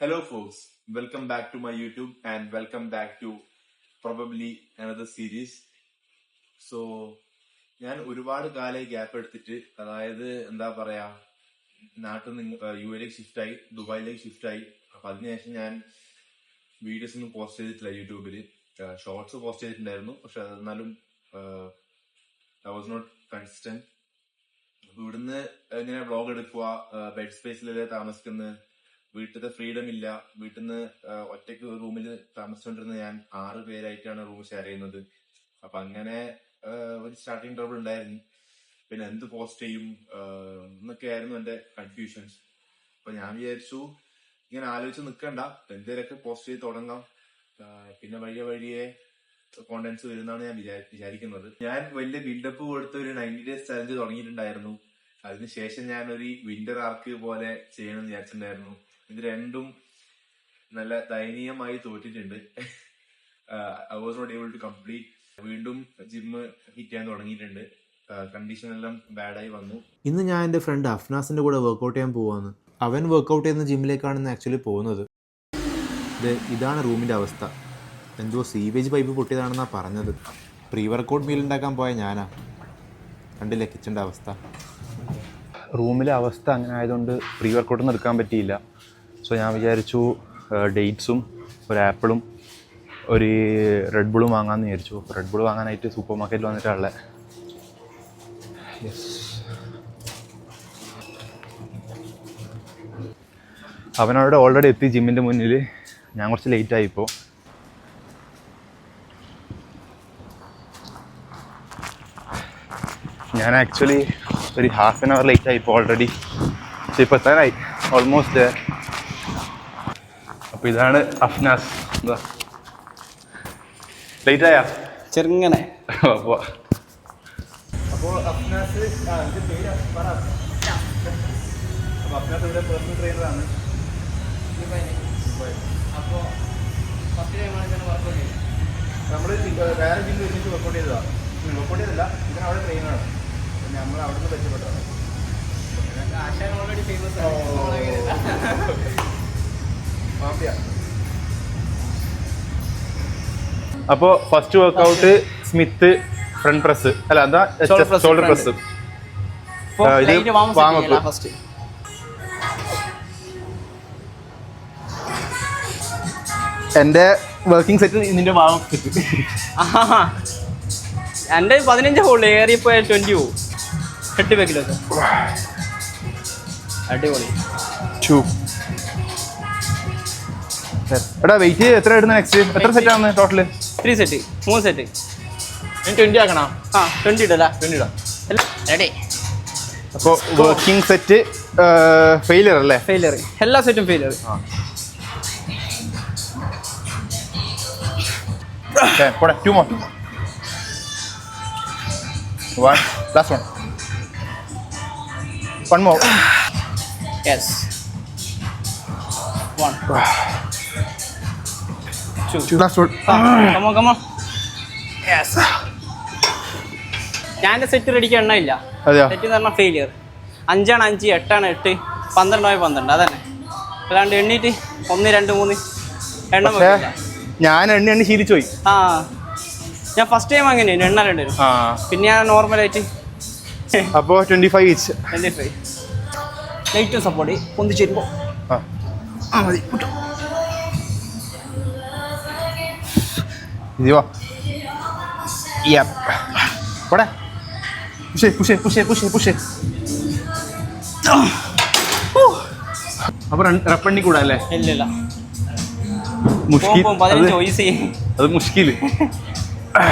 Hello folks, welcome back to my YouTube and welcome back to probably another series. So, ഞാൻ ഒരുപാട് കാലമായി gap എടുത്തിട്ട് എന്താ പറയാ നാട്ടിൽ നിന്ന് യുഎയിലേക്ക് ഷിഫ്റ്റ് ആയി, ദുബായിലേക്ക് ഷിഫ്റ്റ് ആയി. അപ്പൊ അതിനുശേഷം ഞാൻ വീഡിയോസ് ഒന്നും പോസ്റ്റ് ചെയ്തിട്ടില്ല യൂട്യൂബിൽ. ഷോർട്സ് പോസ്റ്റ് ചെയ്തിട്ടുണ്ടായിരുന്നു, പക്ഷെ എന്നാലും ഐ വാസ് നോട്ട് കൺസിസ്റ്റന്റ്. ഇവിടുന്ന് ഇങ്ങനെ വ്ളോഗ് എടുക്കുക, ബെഡ് സ്പേസിലല്ലേ താമസിക്കുന്നത്, വീട്ടിലത്തെ ഫ്രീഡം ഇല്ല. വീട്ടിൽ നിന്ന് ഒറ്റയ്ക്ക് റൂമിൽ താമസിച്ചുകൊണ്ടിരുന്ന ഞാൻ 6 പേരായിട്ടാണ് റൂം ഷെയർ ചെയ്യുന്നത്. അപ്പൊ അങ്ങനെ ഒരു സ്റ്റാർട്ടിങ് ട്രബിൾ ഉണ്ടായിരുന്നു. പിന്നെ എന്ത് പോസ്റ്റ് ചെയ്യും എന്നൊക്കെ ആയിരുന്നു എന്റെ കൺഫ്യൂഷൻസ്. അപ്പൊ ഞാൻ വിചാരിച്ചു ഇങ്ങനെ ആലോചിച്ച് നിൽക്കണ്ട, എന്തേലൊക്കെ പോസ്റ്റ് ചെയ്ത് തുടങ്ങാം. പിന്നെ വഴിയെ കോണ്ടന്റ്സ് വരുന്നതാണ് ഞാൻ വിചാരിക്കുന്നത്. ഞാൻ വലിയ ബിൽഡപ്പ് കൊടുത്ത ഒരു 90 days ചലഞ്ച് തുടങ്ങിയിട്ടുണ്ടായിരുന്നു. അതിനുശേഷം ഞാൻ ഒരു വിന്റർ ആർക്ക് പോലെ ചെയ്യണമെന്ന് വിചാരിച്ചിട്ടുണ്ടായിരുന്നു. ഇത് രണ്ടും നല്ല ദയനീയമായി തോറ്റിട്ടുണ്ട്. I was not able to complete. വീണ്ടും ജിമ്മ് ഹിറ്റ് ചെയ്യാൻ തുടങ്ങിയിട്ടുണ്ട്. കണ്ടീഷൻ എല്ലാം ബാഡായി വന്നു. ഇന്ന് ഞാൻ എൻ്റെ ഫ്രണ്ട് അഫ്നാസിൻ്റെ കൂടെ വർക്കൗട്ട് ചെയ്യാൻ പോവാന്ന്. അവൻ വർക്കൗട്ട് ചെയ്യുന്ന ജിമ്മിലേക്കാണ് ആക്ച്വലി പോകുന്നത്. ഇതാണ് റൂമിൻ്റെ അവസ്ഥ. എന്തോ സീവേജ് പൈപ്പ് പൊട്ടിയതാണെന്നാണ് പറഞ്ഞത്. പ്രീ വർക്കൗട്ട് മീൽ ഉണ്ടാക്കാൻ പോയ ഞാനാ. കണ്ടില്ലേ കിച്ചൻ്റെ അവസ്ഥ. റൂമിലെ അവസ്ഥ അങ്ങനെ ആയതുകൊണ്ട് പ്രീ വർക്കൗട്ടൊന്നും എടുക്കാൻ പറ്റിയില്ല. സോ ഞാൻ വിചാരിച്ചു ഡേറ്റ്സും ഒരു ആപ്പിളും ഒരു റെഡ് ബുളും വാങ്ങാമെന്ന് വിചാരിച്ചു. റെഡ് ബുൾ വാങ്ങാനായിട്ട് സൂപ്പർ മാർക്കറ്റിൽ വന്നിട്ടുള്ളത്. യെസ്, അവനവിടെ ഓൾറെഡി എത്തി ജിമ്മിൻ്റെ മുന്നിൽ. ഞാൻ കുറച്ച് ലേറ്റായി ഇപ്പോൾ. ഞാൻ ആക്ച്വലി ഒരു ഹാഫ് ആൻ അവർ ലേറ്റ് ആയി ഇപ്പോൾ ഓൾറെഡി. പക്ഷെ ഇപ്പോൾ എത്താനായി, ഓൾമോസ്റ്റ്. അപ്പോൾ ഇതാണ് അഫ്നാസ്. എന്താ ലേറ്റ് ആയാ ചെറുങ്ങനെ? അപ്പോൾ അഫ്നാസ് ഇവിടെ പേഴ്സണൽ ട്രെയിനറാണ്. അപ്പോൾ ഫസ്റ്റ് ടൈമാണ് വർക്കൗട്ട് ചെയ്തത്. നമ്മള് വേറെ ജിമ്മിൽ വെച്ചിട്ട് വർക്കൗട്ട് ചെയ്തതാണ്. വർക്കൗട്ട് ചെയ്തല്ല, ഇതിന് അവിടെ ട്രെയിനറാണ്. നമ്മൾ അവിടെ നിന്ന് മെച്ചപ്പെട്ടതാണ്. ആശാൻ ഓൾറെഡി ഫേമസ്. അപ്പോൾ first workout Smith front press, അല്ല എന്താ ഷോൾഡർ പ്രസ്. ഇത് വാമപ്പ്. ഫസ്റ്റ് എൻ്റെ വർക്കിംഗ് സെറ്റ് ഇതിൻ്റെ വാമപ്പ് സെറ്റ്. എൻ്റെ 15 ഹോളിൽ ഏറിയപ്പോൾ 20 പോവും. 8 വെക്കിലൊക്കെ അടിപൊളി. എടാ വെയിറ്റ് എത്ര ഇടുന്ന നെക്സ്റ്റ്? എത്ര സെറ്റ് ആണ് ടോട്ടല്? 3 set, 3 set. 20 ആക്കണോ? 20 ഇടല. 20 ഇടാം. റെഡി. അപ്പോൾ വർക്കിംഗ് സെറ്റ് ഫെയിലിയർ അല്ലേ? ഫെയിലിയർ, എല്ലാ സെറ്റും ഫെയിലിയർ. പോടെ 2 more. 1 last one more. Yes. 1 2 last one. come on. Yes. ഞാൻ സെറ്റ് റെഡിക്ക് എണ്ണയില്ല. സെറ്റ് എന്ന് പറഞ്ഞാൽ ഫെയിലിയർ. 5 ആണ് 5, 8 ആണ് 8, 12 ആണ് 12. അതന്നെ. അല്ലാണ്ട് എണ്ണീട്ട് 1 2 3 എണ്ണം വെക്കില്ല. ഞാൻ എണ്ണി ശീലിച്ചു പോയി. ഞാൻ ഫസ്റ്റ് ടൈം അങ്ങനെ എണ്ണ രണ്ടും. പിന്നെ ഞാൻ നോർമലായിട്ട്. അപ്പോൾ 25 each. 25. ലൈറ്റും സപ്പോർട്ട് പൊന്തിച്ചേരുമ്പോൾ മതി. ഇതിവാ. Yep. പോടെ. പുഷ്. അപ്പോൾ റെപ്പണ്ണി കൂടാ അല്ലേ? ഇല്ല, മുഷ്കിൽ. 15 ഈസി. അത് മുഷ്കിൽ.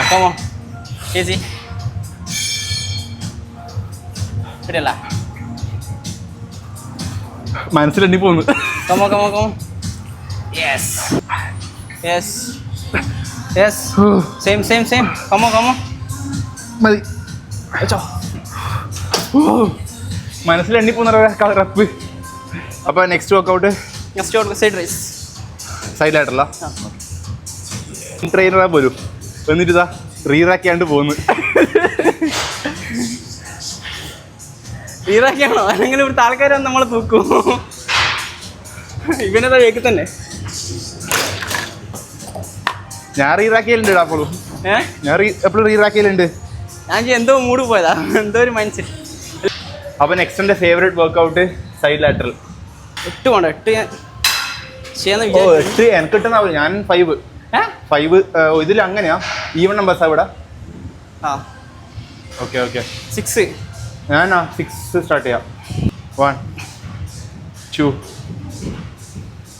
Come on. Easy. ഇടല്ല. മനസ്സിലെണ്ണി പോന്നു. Come on. Yes. Same. Come on. മതി. മനസ്സിലെണ്ണി പോകുന്ന റപ്പ്. അപ്പോൾ നെക്സ്റ്റ് വർക്കൗട്ട് സൈഡ് റൈസ്. സൈഡിലായിട്ടല്ല, ട്രെയിനറാ പോലും. എന്നിട്ട് ഇതാ റീറാക്കിയാണ്ട് പോകുന്നു. റീറാക്കിയാണോ? അല്ലെങ്കിൽ ഇവിടുത്തെ ആൾക്കാരെ നമ്മളെ തൂക്കും. ഇവനതാ വേക്ക് തന്നെ. ഞാൻ റീറാക്കിയലുണ്ട് അപ്പോഴും. ഞാൻ എപ്പോഴും റീറാക്കിയലുണ്ട്. ഞാൻ എന്തോ മൂഡ് പോയതാ, എന്തോ ഒരു മൈൻഡ് സെറ്റ്. അപ്പൊ നെക്സ്റ്റ് എൻ്റെ ഫേവറേറ്റ് വർക്കൗട്ട് സൈഡ് ലാറ്ററൽ. 8 വേണ്ട, 8 ഞാൻ ചെയ്യാന്ന് 8 എനിക്ക് കിട്ടുന്ന ഞാൻ 5 ഇതിൽ അങ്ങനെയാ ഈവൺ നമ്പേഴ്സാ ഇവിടെ. ഓക്കെ 6 ഞാൻ 6 സ്റ്റാർട്ട് ചെയ്യാം. 1 2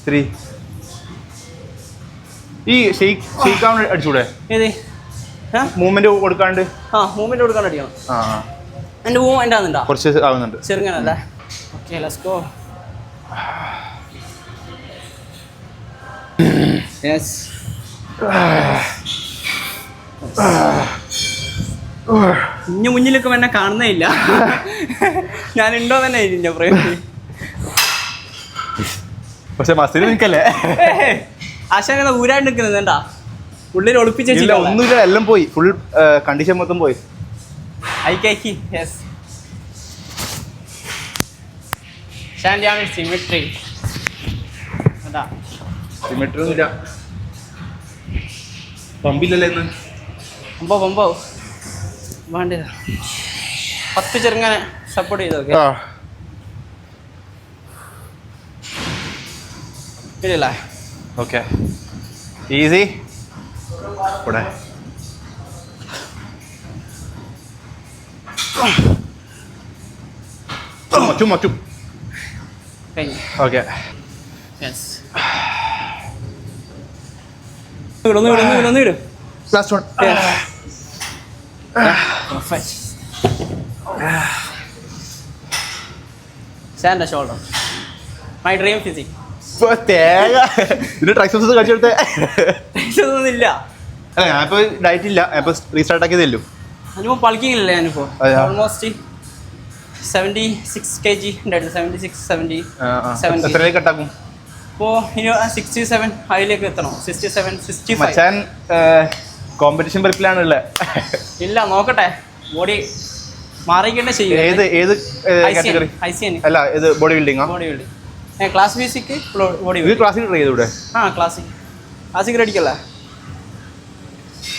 3. ഈ ഷെയ്ക്ക് ആവുന്ന അടിച്ചൂടെ? ഏത് മൂവ്മെന്റ് കൊടുക്കാണ്ട്? മൂവ്മെന്റ് കൊടുക്കാൻ അടിക്കണം. എൻ്റെ മൂവ്മെന്റ് ആവുന്നുണ്ടോ? കുറച്ച് ആവുന്നുണ്ട്. ചെറുങ്ങനല്ലേ? Okay, let's go. യെസ്. ഇനി മുന്നിലൊക്കെ എന്നെ കാണുന്നേ ഇല്ല. ഞാനുണ്ടോ തന്നെ ഇല്ല പ്രേമി. പക്ഷെ മസിൽ നിൽക്കല്ലേ? ആശാന ഊരാണ്ട് നിൽക്കുന്നത് എന്താ ഉള്ളിൽ ഒളിപ്പിച്ച ഒന്നുമില്ല, എല്ലാം പോയി. ഫുൾ കണ്ടീഷൻ മൊത്തം പോയി. യെസ്. ഷാൻഡിയാണ് സിമെട്രി. അതാ സിമെട്രി ഒന്നുമില്ല. പമ്പില്ലല്ലേ ഇന്ന്? പമ്പോ വേണ്ടതാ. 10 ചെറുങ്ങനെ സപ്പോർട്ട് ചെയ്തോക്കെ. ഇല്ല ഓക്കെ, ഈസി. ഇവിടെ ചുമ്മാ ഓക്കെ. ഒന്നിടും. Last one. Stand the shoulder. My dream physique. തേങ്ങ ഇതിന് ട്രൈസെപ്സ് കഴിച്ചെടുത്തേ. ഒന്നുമില്ല. അല്ല ഞാനിപ്പോ ഡയറ്റ് ഇല്ല, ഞാനിപ്പോ റീസ്റ്റാർട്ട് ആക്കിയതല്ലോ. അതിപ്പോ പളിക്കില്ല. ഞാനിപ്പോ ഓൾമോസ്റ്റ് 76 kg ഉണ്ടായിരുന്നു. 76-70. എത്രയിലേക്ക് കട്ടാക്കും? ഇപ്പോ ഇനി 67 അതിലേക്ക് എത്തണം. 67-65. മച്ചാൻ കോമ്പറ്റീഷൻ പരിപ്പിലാണുള്ളത്. ഇല്ല, നോക്കട്ടെ. ബോഡി മാറിക്കണ്ടേ ചെയ്യും. ഏത് കാറ്റഗറി? അല്ല, ഇത് body building. Body building class basic body building. Classic try ചെയ്തൂടെ? ക്ലാസിക് റെഡിക്കല്ലേ?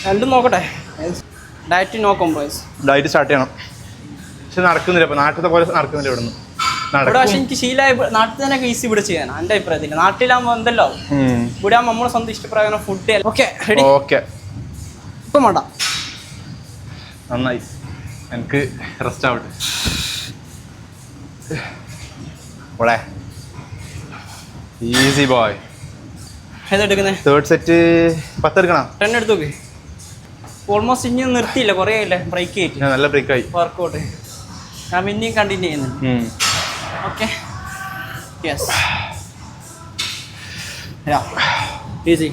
രണ്ടും നോക്കട്ടെ. Diet no compromise. Diet start ചെയ്യണം. പക്ഷെ നടക്കുന്നില്ല. ഇപ്പൊ നാട്ടിലത്തെ പോലെ നടക്കുന്നില്ല. ഇവിടെ പക്ഷെ എനിക്ക് ശീലമായി. നാട്ടിൽ തന്നെ ഈസി ഇവിടെ ചെയ്യാൻ എൻ്റെ അഭിപ്രായത്തിൽ. നാട്ടിലാകുമ്പോൾ എന്തല്ലോ ഇവിടെ ആകുമ്പോൾ നമ്മളെ സ്വന്തം ഇഷ്ടപ്രകാരം ഫുഡ്. Okay ready? ഓക്കെ, ഇപ്പം വേണ്ട. നന്നായി. എനിക്ക് റെസ്റ്റ് ആവട്ടെ. ഇവിടെ ഈസി ബോയ്. ഏതെടുക്കുന്നത്? തേർഡ് സെറ്റ് 10 എടുക്കണം. 10 എടുത്തു നോക്ക്. ഓൾമോസ്റ്റ് ഇനി നിർത്തിയില്ല, കുറേ ആയില്ലേ ബ്രേക്ക് ആയിട്ട്. നല്ല ബ്രേക്ക് ആയി വർക്കൗട്ട്. ഞാൻ പിന്നെയും കണ്ടിന്യൂ ചെയ്യുന്നുണ്ട്. Okay, yes, easy.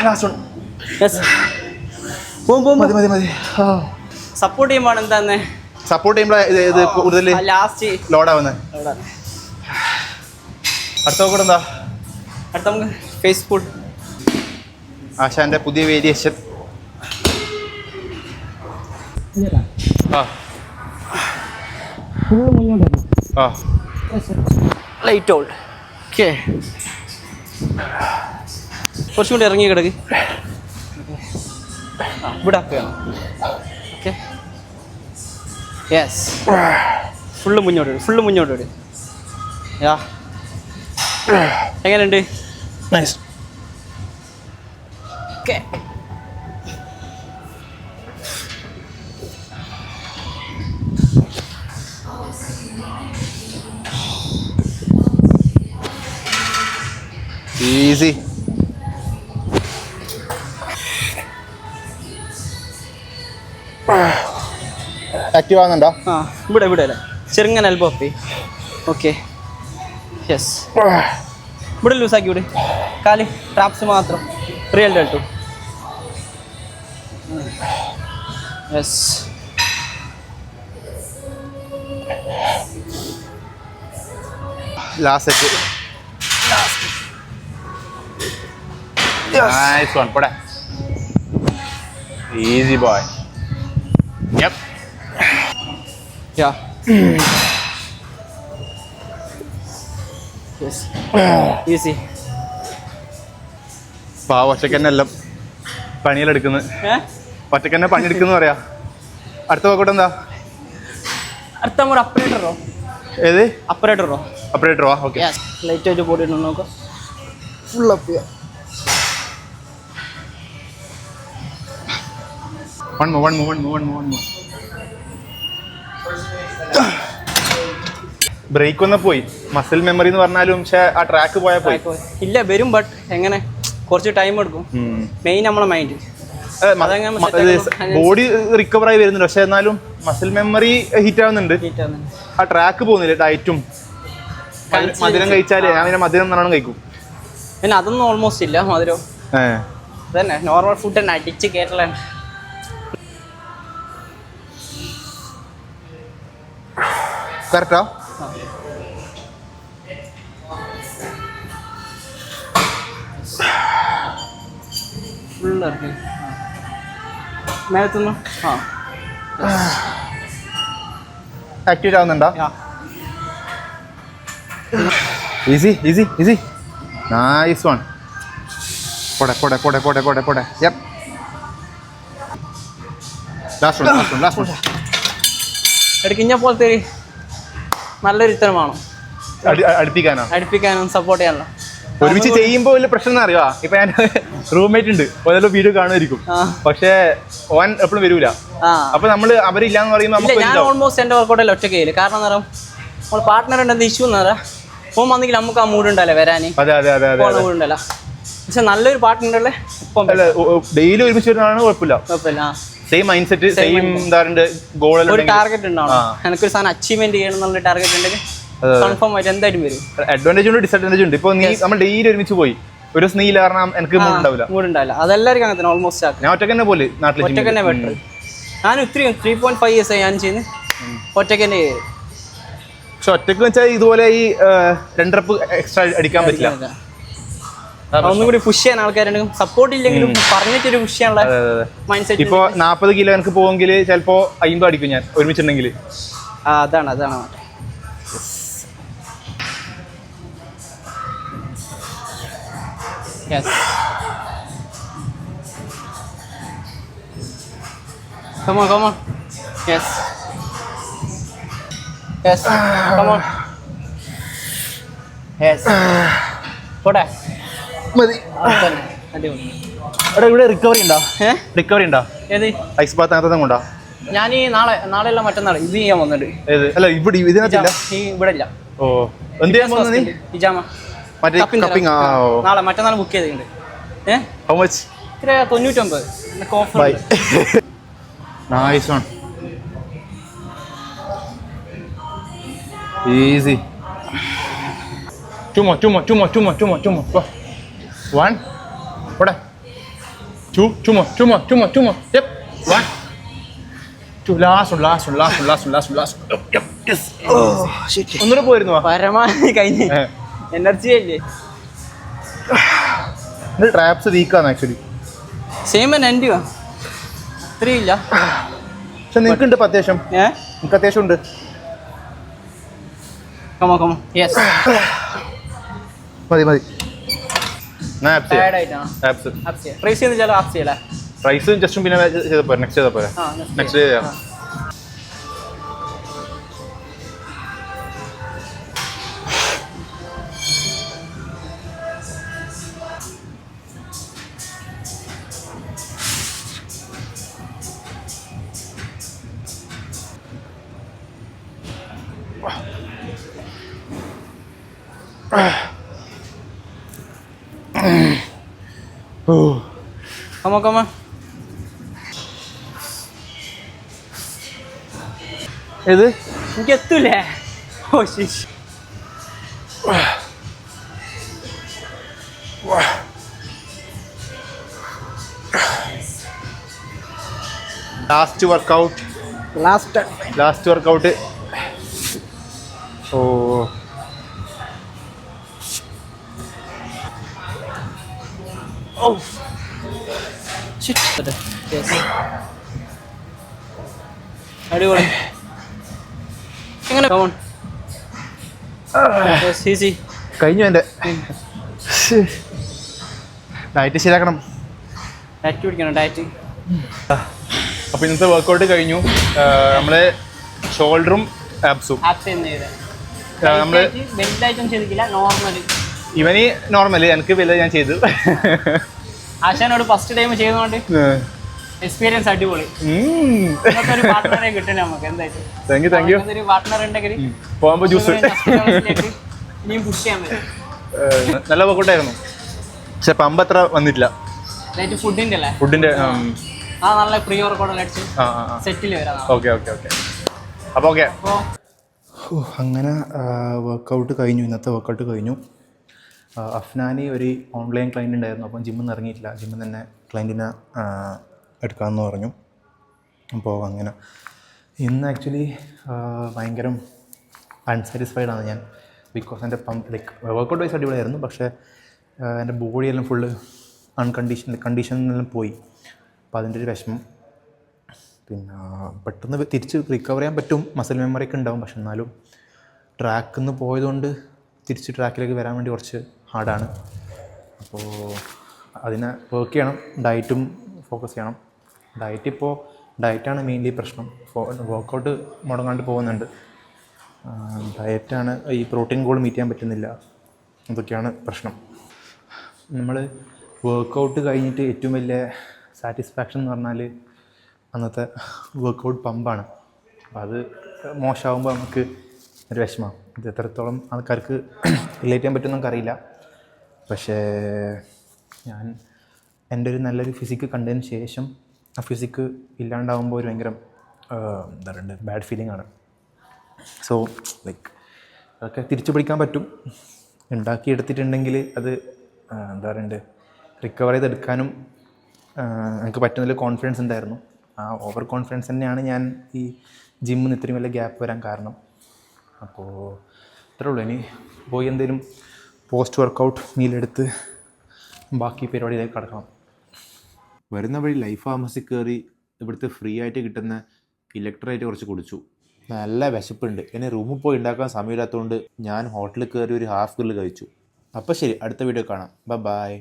Last one. Yes. മതി. സപ്പോർട്ട് ചെയ്യുമ്പോൾ എന്താന്ന് സപ്പോർട്ട് ചെയ്യുമ്പോൾ കൂടുതൽ ലാസ്റ്റ് ലോഡാവുന്നത്. അടുത്ത നോക്കട്ടെ എന്താ? അടുത്ത നമുക്ക് ഫേസ് ഫുഡ്. ആശാന്റെ പുതിയ വേരിയേഷൻ. Light hold. ഓക്കെ, കുറച്ചും കൂടി ഇറങ്ങി കിടക്ക്. ഇവിടെ ആക്കുകയാണ്. Okay, yes. ഫുള്ള് മുന്നോട്ട് വിട്. യാ, എങ്ങനെയുണ്ട്? നൈസ്. Okay, easy. ആക്റ്റീവ് ആവുന്നുണ്ടോ? ഇവിടെ അല്ലേ ചെറുങ്ങനെ എൽബോ അപ്പി. Okay, yes. ഇവിടെ ലൂസാക്കി വിട്. കാല് ട്രാപ്സ് മാത്രം. Rear delt. Yes. Last set. Nice one. പോടെ. Easy boy. Yep. Yeah, Yes. Easy. ഒറ്റയ്ക്ക് തന്നെ എല്ലാം പണിയെടുക്കുന്നത്, ഒറ്റയ്ക്ക് തന്നെ പണിയെടുക്കുന്ന പറയാ. അടുത്ത വർക്കൗട്ട് എന്താ? അടുത്ത നമ്മൾ അപ്പറേറ്ററോ? ഏത് അപ്പറേറ്ററോ? അപ്പറേറ്ററോ? ഓക്കെ. ലൈറ്റ് ആയിട്ട് പോയിട്ട് നോക്കാം. ഫുൾ അപ്പ് ചെയ്യാം. One more. ബ്രേക്ക് ഒന്ന് പോയി, മസിൽ മെമ്മറി എന്ന് പറഞ്ഞാലും പക്ഷെ ആ ട്രാക്ക് പോയാൽ പോയി. ഇല്ല വരും, ബട്ട് എങ്ങനെ കുറച്ച് ടൈം എടുക്കും. മെയിൻ നമ്മളെ മൈൻഡ് ബോഡി റിക്കവർ ആയി വരുന്നുണ്ട്, പക്ഷെ എന്നാലും മസിൽ മെമ്മറി ഹിറ്റ് ആവുന്നുണ്ട്. ആ ട്രാക്ക് പോകുന്നില്ല. ഡയറ്റും മധുരം കഴിച്ചാല് ഞാൻ പിന്നെ മധുരം നല്ലോണം കഴിക്കും. പിന്നെ അതൊന്നും ഓൾമോസ്റ്റ് ഇല്ല മധുരം. അതന്നെ നോർമൽ ഫുഡ് തന്നെ അടിച്ച് കേട്ടലാണ്. കറക്റ്റാ? ഫുള്ള് മേലത്തുനിന്ന് ആക്ടിവേറ്റ് ആവുന്നുണ്ടോ? ഈസി. Nice one. പോടെ. യെപ്പ്. Last one. ഇടയ്ക്കിഞ്ഞ പോലത്തെ നല്ലൊരു ഇത്തരമാണോ അടുപ്പിക്കാനും സപ്പോർട്ട് ചെയ്യാനുള്ള. ഒരുമിച്ച് ചെയ്യുമ്പോൾ വലിയ പ്രശ്നം അറിയാ. ഇപ്പൊ ഞാൻ റൂംമേറ്റ് ഉണ്ട്, ഓരോ വീഡിയോ കാണുമായിരിക്കും, പക്ഷെ ഓൻ എപ്പോഴും വരൂല. അപ്പൊ നമ്മള് അവരില്ലാന്ന് പറയുമ്പോൾ ഞാൻ ഓൾമോസ്റ്റ് എന്റെ വർക്കൗട്ടിൽ ഒറ്റയ്ക്ക് ചെയ്യില്ല. കാരണം എന്താ പറയുക, നമ്മൾ പാർട്ട്ണർ ഉണ്ടെന്ന് ഇഷ്യൂ എന്ന് പറയാം. പോകും വന്നെങ്കിൽ നമുക്ക് ആ മൂഡ് ഉണ്ടല്ലോ വരാന്. മൂഡ് ഉണ്ടല്ലോ. പക്ഷെ നല്ലൊരു പാർട്ട്ണറുടെ ഇപ്പം ഡെയിലി ഒരുമിച്ച് വരുന്നതാണ് കുഴപ്പമില്ല. Same mind set, same goal, ഒരു ടാർഗറ്റ് ഉണ്ടാവും. എനിക്കൊരു സാധനം അച്ചീവ്മെന്റ് ചെയ്യണം എന്നുള്ള ടാർഗറ്റ് ഉണ്ടെങ്കിൽ കൺഫേം ആയിട്ട് എന്തായാലും വരും. അഡ്വാൻറ്റേജ് ഉണ്ട്, ഡിസഡ്വാൻറ്റേജ് ഉണ്ട്. ഇപ്പൊ നീ നമ്മൾ ഡെയിലി ഒരുമിച്ച് പോയി ഒരു സ്നീൽ കാരണം എനിക്ക് മൂഡ് ഉണ്ടാവില്ല. അതെല്ലാവർക്കും അങ്ങനെ ഓൾമോസ്റ്റ് ഞാൻ ഒറ്റക്ക് തന്നെ പോലെ നാട്ടിൽ ഒറ്റക്ക് തന്നെ ബെറ്റർ. ഞാൻ 3.5 years ഞാൻ ചെയ്യുന്നത് ഒറ്റക്ക് തന്നെ. പക്ഷെ ഒറ്റക്ക് വെച്ചാൽ ഇതുപോലെ ഈ 2 റെപ്പ് എക്സ്ട്രാ അടിക്കാൻ പറ്റില്ല. ഒന്നും കൂടി പുഷ് ചെയ്യാൻ ആൾക്കാരുണ്ടെങ്കിൽ സപ്പോർട്ട് ഇല്ലെങ്കിലും പറഞ്ഞിട്ടൊരു പുഷ് ചെയ്യാനുള്ള മൈൻഡ് സെറ്റ്. ഇപ്പൊ 40 കിലോ എനിക്ക് പോവെങ്കിൽ ചിലപ്പോ 50 അടിക്കും ഞാൻ ഒരുമിച്ചുണ്ടെങ്കിൽ. അതാണ് Yes. Come on. Yes. Come on. Yes. പോട്ടെ മതി. ഇവിടെ റിക്കവറി ഉണ്ടോ? ഏത് ഐസ് ബാത്ത് അങ്ങനത്തെ കൊണ്ടാ? ഞാൻ ഈ നാളെയല്ല മറ്റന്നാൾ ഇത് ചെയ്യാൻ വന്നിട്ട്. അല്ല ഇവിടെ ഇതിനകത്തില്ല, ഇവിടെ ഇല്ല. ഓ എന്ത് ചെയ്യാൻ പോകുന്നത്? പിജാമ നാളെ മറ്റന്നാൾ ബുക്ക് ചെയ്തിട്ടുണ്ട്. How much? 99 offer. Nice one. Easy. Two more. Go. 1. What? 2. Two more. Yep. 1. 2. Last one. Yes. Oh shit. ഒന്നുകൂടെ പോയിരുന്നോ? പരമാവധി കഴിഞ്ഞ് എനർജി അല്ലേ. Traps വീക്കാണ് actually. സെയിം തന്നെ എൻ്റെ ഇത്രയും ഇല്ല, പക്ഷെ നിനക്കുണ്ട് അത്യാവശ്യം. നിനക്ക് അത്യാവശ്യം ഉണ്ട്. കമോ യെസ് മതി. ട്രേസ് ചെയ്യുന്ന ആപ്സ് ചെയ്യല്ലേ. റൈസും ജസ്റ്റും പിന്നെ നെക്സ്റ്റ് ചെയ്താൽ പോരെ. നെക്സ്റ്റ് ചെയ്യാം. Come on. ഏത് എനിക്ക് എത്തൂലേ? Oh shit. Last workout. Oh Oh shit. Yes. അടിപൊളി. എങ്ങനെ? Come on. Yes, easy. കഴിഞ്ഞു എൻ്റെ ഡയറ്റ് ശരിയാക്കണം. ഡയറ്റ് പിടിക്കണം ഡയറ്റ്. അപ്പോൾ ഇന്നത്തെ വർക്കൗട്ട് കഴിഞ്ഞു. നമ്മൾ ഷോൾഡറും ആപ്സും നമ്മൾ വലുതായിട്ടും ചെയ്തിട്ടില്ല, നോർമൽ. ഇവന് നോർമൽ, എനിക്ക് വലുത് ഞാൻ ചെയ്തു. ആശാനോട് ഫസ്റ്റ് ടൈം ചെയ്തതുകൊണ്ട് എക്സ്പീരിയൻസ് അടിപൊളി. ഒരു പാർട്ട്ണറെ കിട്ടണം നമുക്ക് എന്തായാലും. Thank you. ഒരു പാർട്ട്ണർ ഉണ്ടെങ്കിൽ പോകുമ്പോൾ ജ്യൂസ് ഇനിയും പുഷ് ചെയ്യാൻ പറ്റും. നല്ല വർക്കൗട്ടായിരുന്നു. പക്ഷെ പമ്പ് അത്ര വന്നിട്ടില്ല. ഫുഡിന്റെ അല്ലേ? ഫുഡിന്റെ നല്ല പ്രീ വർക്കൗട്ട് അടിച്ച് സെറ്റിൽ വരാം. Okay okay okay. അപ്പോൾ ഓക്കെ. അങ്ങനെ വർക്കൗട്ട് കഴിഞ്ഞു. ഇന്നത്തെ വർക്കൗട്ട് കഴിഞ്ഞു. അഫ്നാനി ഒരു ഓൺലൈൻ ക്ലയൻറ്റ് ഉണ്ടായിരുന്നു. അപ്പം ജിമ്മിൽ നിന്ന് ഇറങ്ങിയിട്ടില്ല. ജിമ്മിൽ തന്നെ ക്ലയൻറ്റിനെ എടുക്കാമെന്ന് പറഞ്ഞു. അപ്പോൾ അങ്ങനെ ഇന്ന് ആക്ച്വലി ഭയങ്കര അൺസാറ്റിസ്ഫൈഡ് ആണ് ഞാൻ. ബിക്കോസ് എൻ്റെ ലൈക്ക് വർക്കൗട്ട് വൈസ് അടിപൊളിയായിരുന്നു. പക്ഷേ എൻ്റെ ബോഡിയെല്ലാം ഫുള്ള് കണ്ടീഷനിലെല്ലാം പോയി. അപ്പോൾ അതിൻ്റെ ഒരു വിഷമം. പിന്നെ പെട്ടെന്ന് തിരിച്ച് റിക്കവർ ചെയ്യാൻ പറ്റും, മസിൽ മെമ്മറി ഒക്കെ ഉണ്ടാവും. പക്ഷെ എന്നാലും ട്രാക്കിൽ നിന്ന് പോയതുകൊണ്ട് തിരിച്ച് ട്രാക്കിലേക്ക് വരാൻ വേണ്ടി കുറച്ച് ഹാർഡാണ്. അപ്പോൾ അതിനെ വർക്ക് ചെയ്യണം. ഡയറ്റും ഫോക്കസ് ചെയ്യണം. ഡയറ്റാണ് മെയിൻലി പ്രശ്നം. വർക്കൗട്ട് മുടങ്ങാണ്ട് പോകുന്നുണ്ട്. ഡയറ്റാണ് ഈ പ്രോട്ടീൻ ഗോൾ മീറ്റ് ചെയ്യാൻ പറ്റുന്നില്ല. അതൊക്കെയാണ് പ്രശ്നം. നമ്മൾ വർക്കൗട്ട് കഴിഞ്ഞിട്ട് ഏറ്റവും വലിയ സാറ്റിസ്ഫാക്ഷൻ എന്ന് പറഞ്ഞാൽ അന്നത്തെ വർക്കൗട്ട് പമ്പാണ്. അപ്പോൾ അത് മോശമാകുമ്പോൾ നമുക്ക് ഒരു വിഷമമാണ്. ഇത് എത്രത്തോളം ആൾക്കാർക്ക് റിലേറ്റ് ചെയ്യാൻ പറ്റുമെന്ന് നമുക്കറിയില്ല. പക്ഷേ ഞാൻ എൻ്റെ ഒരു നല്ലൊരു ഫിസിക്ക് കണ്ടതിന് ശേഷം ആ ഫിസിക്ക് ഇല്ലാണ്ടാവുമ്പോൾ ഒരു ഭയങ്കര എന്താ പറയുക ബാഡ് ഫീലിംഗ് ആണ്. സോ ലൈക്ക് അതൊക്കെ തിരിച്ചു പിടിക്കാൻ പറ്റും. ഉണ്ടാക്കിയെടുത്തിട്ടുണ്ടെങ്കിൽ അത് എന്താ പറയുക റിക്കവർ ചെയ്തെടുക്കാനും എനിക്ക് പറ്റുന്നതിൽ കോൺഫിഡൻസ് ഉണ്ടായിരുന്നു. ആ ഓവർ കോൺഫിഡൻസ് തന്നെയാണ് ഞാൻ ഈ ജിമ്മിൽ നിന്ന് ഇത്രയും വലിയ ഗ്യാപ്പ് വരാൻ കാരണം. അപ്പോൾ ഇത്രേ ഉള്ളൂ. ഇനി പോയി എന്തെങ്കിലും പോസ്റ്റ് വർക്കൗട്ട് മീലെടുത്ത് ബാക്കി പരിപാടിയിലേക്ക് കടക്കണം. വരുന്ന വഴി ലൈഫ് ഫാർമസി കയറി ഇവിടുത്തെ ഫ്രീ ആയിട്ട് കിട്ടുന്ന ഇലക്ട്രൈറ്റ് കുറച്ച് കുടിച്ചു. നല്ല വിശപ്പുണ്ട്. എന്നെ റൂമിൽ പോയി ഉണ്ടാക്കാൻ സമയമില്ലാത്തതുകൊണ്ട് ഞാൻ ഹോട്ടലിൽ കയറി ഒരു ഹാഫ് ഗ്രില്ല് കഴിച്ചു. അപ്പോൾ ശരി, അടുത്ത വീഡിയോ കാണാം. ബൈ.